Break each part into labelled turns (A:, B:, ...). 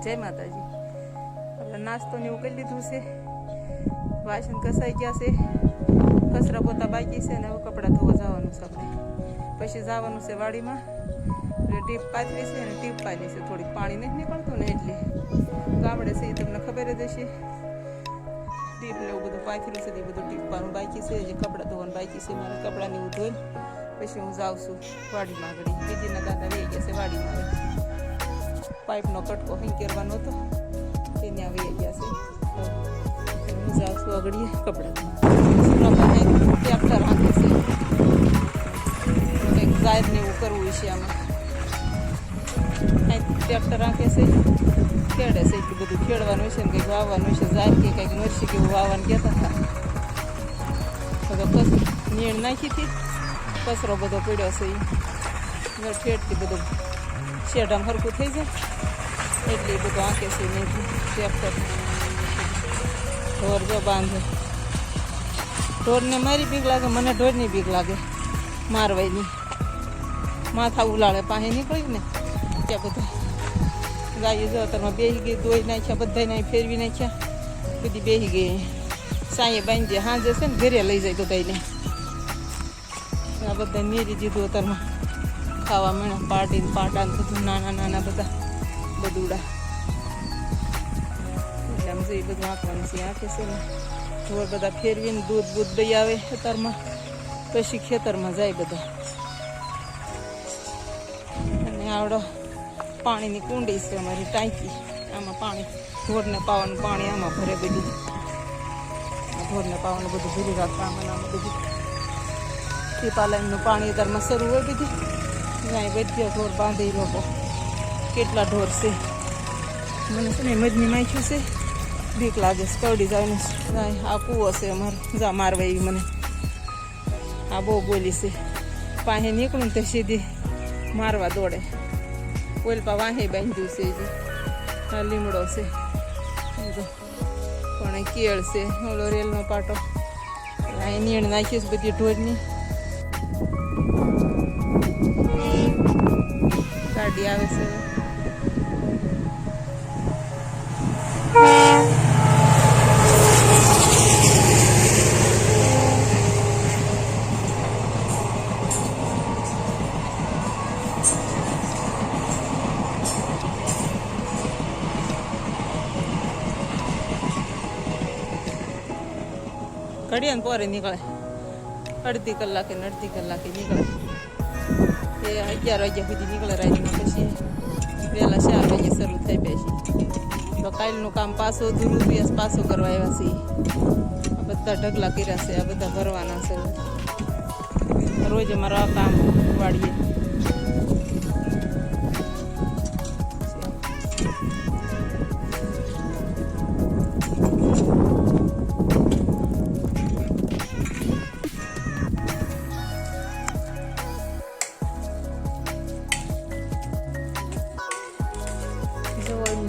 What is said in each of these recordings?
A: જય માતાજી. આપણે નાસ્તો ને એવું કરી લીધું છે, વાસણ ઘસાઈ ગયા છે, કચરા પોતા બાકી છે ને હવે કપડાં ધોવા જવાનું છે. આપણે પછી જવાનું છે વાડીમાં. એટલે ટીપ પાથરી છે ને ટીપ પાની છે, થોડીક પાણી નથી નીકળતું ને એટલે ગામડે છે એ તમને ખબર જ હશે. ટીપ ને એવું બધું પાથર્યું છે, એ બધું ટીપવાનું બાકી છે, જે કપડાં ધોવાનું બાકી છે. મારે કપડાંને એવું ધોઈને પછી હું જાઉં છું વાડીમાં. આગળ બીજીના દાદા વહી ગયા છે વાડીમાં. પાઇપનો કટકો હિંકેરવાનો હતો તે ત્યાં વહી ગયા છે. હું જાઉં છું આગળ કપડાં ટ્રેક્ટર હાંકે છે, કંઈક જાહેર ને એવું કરવું છે આમાં. કંઈક ટ્રેક્ટર હાંકે છે, ખેડે છે, એટલું બધું ખેડવાનું છે ને કંઈક વાવવાનું છે. જાહેર કે કંઈક મરસી કેવું વાવવાનું કહેતા હતા. હવે કચરો નીણ નાખી હતી, કચરો બધો પડ્યો છે એ ઠેઠથી બધું શેઢામાં હરખું થઈ જાય એટલે એ બધું આંકે છે નહીં ટ્રેક્ટર. ઢોર જો બાંધે, ઢોરને મારી બીક લાગે, મને ઢોરની બીક લાગે મારવાની. માથા ઉલાળે પાસે નીકળ્યું ને ત્યાં બધા ગાય જો અત્યારમાં બેસી ગઈ, દોઈ નાખ્યા, બધાને ફેરવી નાખ્યા, બધી બેસી ગઈ. સાંયે બાંધી સાંજે છે ને ઘરે લઈ જાય બધાને. આ બધા નીરી દીધું અત્યારમાં ખાવા મળ્યા, પાટીને પાટા ને બધું નાના નાના બધા બદુડા. એટલે આમ જઈ બધું આંકવાનું છે, આંકે છે ને ઢોર બધા ફેરવીને દૂધ બૂધ દઈ આવે ખેતરમાં, પછી ખેતરમાં જાય બધા. અને આવડો પાણીની કુંડી છે અમારી ટાંકી, આમાં પાણી ઢોરને પાવાનું પાણી આમાં ભરે. બધું ઢોરને પાવાનું બધું ભરી રાખતા આમાં બધું. ટીપાલાઈનનું પાણી અત્યારમાં શરૂ હોય બધું. ત્યાં બધા ઢોર બાંધી લોકો, કેટલા ઢોર છે. મને છે ને મજની માખ્યું છે, બીક લાગે છે, કરડી જાય. આ કૂવો છે અમારો, જા મારવા એવી મને. આ બહુ બોલી છે, પાસે નીકળું તો સીધી મારવા દોડે. ઓલપા વાહે બાંધ્યું છે, જે આ લીમડો છે પણ કેળ છે, ઓલો રેલનો પાટો. અહીં નીણ નાખી છે બધી ઢોરની. ગાડી આવે છે. ઘડિયા ને પોરે નીકળે, અડધી કલાકે ને અડધી કલાકે નીકળે. એ 11 વાગ્યા સુધી નીકળે રાતના, પછી વહેલા 4 વાગે શરૂ થઈ બેસી. તો કાલનું કામ પાછું અધૂરું દિવસ પાછું કરવા આવ્યા છીએ. આ બધા ઢગલા કર્યા છે, આ બધા ભરવાના છે. રોજ અમારો આ કામ વાળીએ.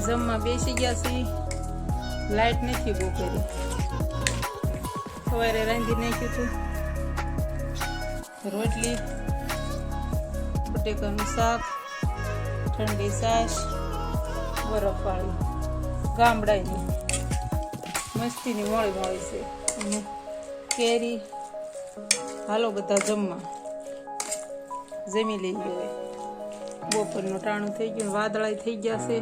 A: જમવા બેસી ગયા છે, લાઈટ નથી બહુ કરી. સવારે રાંધી નાખ્યું હતું રોટલી, બટેકાનું શાક, ઠંડી છાશ, બરફવાળી ગામડાની મસ્તીની મોળી મોળી છે, અને કેરી. હાલો બધા જમવા, જમી લઈ ગયો. બપોરનું ટાણું થઈ ગયું, વાદળાય થઈ ગયા છે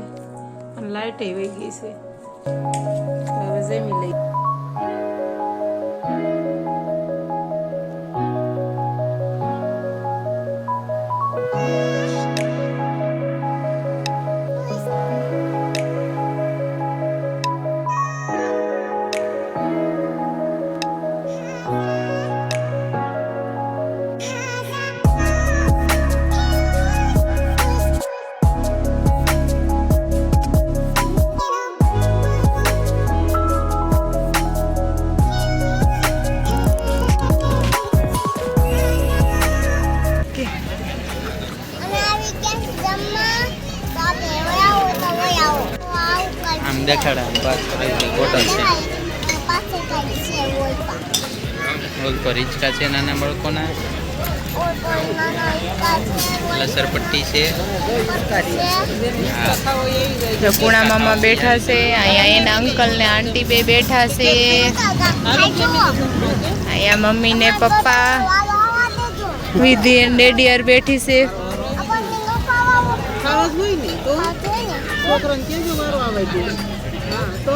A: અને લાઇટે વહી ગઈ છે. હવે જમી લઈ.
B: દેખાડા વાત હોટલ છે, ઓલ પર હિંચકા છે નાના બાળકોના. લસરપટ્ટી છે.
C: જો પૂણા મામા બેઠા છે, અહીંયા એના અંકલ ને આંટી બે બેઠા છે, અહીંયા મમ્મી ને પપ્પા, વિધિ અને ડેડીયર બેઠી છે.
A: ખાવા જ હોય ને તો છોકરાને કેજો વારો આવે છે. હા તો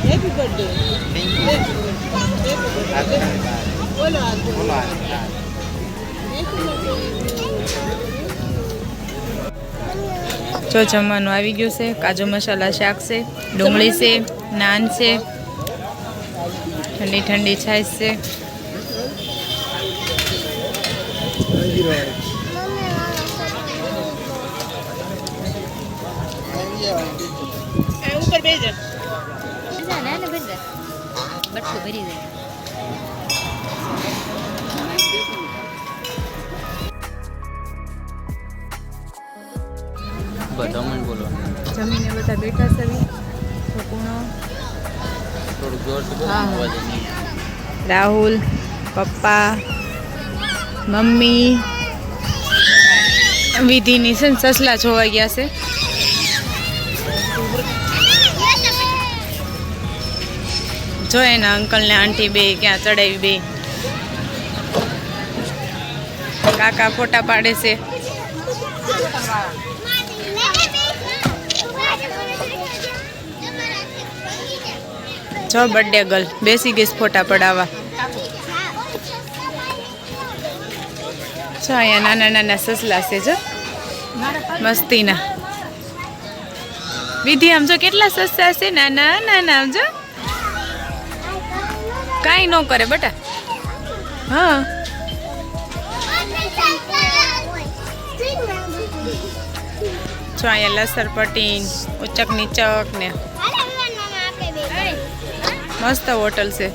A: હેપી બર્થડે. બોલો
C: જો જમવાનું આવી ગયું છે, કાજુ મસાલા શાક છે, ડુંગળી છે, નાન છે, ઠંડી ઠંડી છાશ છે.
A: ઉપર બેજો.
B: બધા બોલો
C: જમીને બધા બેઠા છે. પૂર્ણ,
B: થોડુંક જોરથી બોલો.
C: હા.
B: અવાજ નહીં.
C: રાહુલ, પપ્પા, મમ્મી, વિધિની છે ને સસલા જોવા ગયા છે. જો એના અંકલ ને આંટી બે ક્યાં ચડાવી બે. કાકા ફોટા પાડે છે. જો બર્થડે ગર્લ બેસી ગઈ છે ફોટા પડાવવા. જો અહીંયા નાના નાના સસલા છે, જો મસ્તીના. વિધિ આમ જો કેટલા સસ્તા છે, નાના નાના. આમ જો કાંઈ ન કરે બેટા. હા જો અહીંયા લસરપટ્ટી, ઉચક નીચક ને મસ્ત હોટલ છે.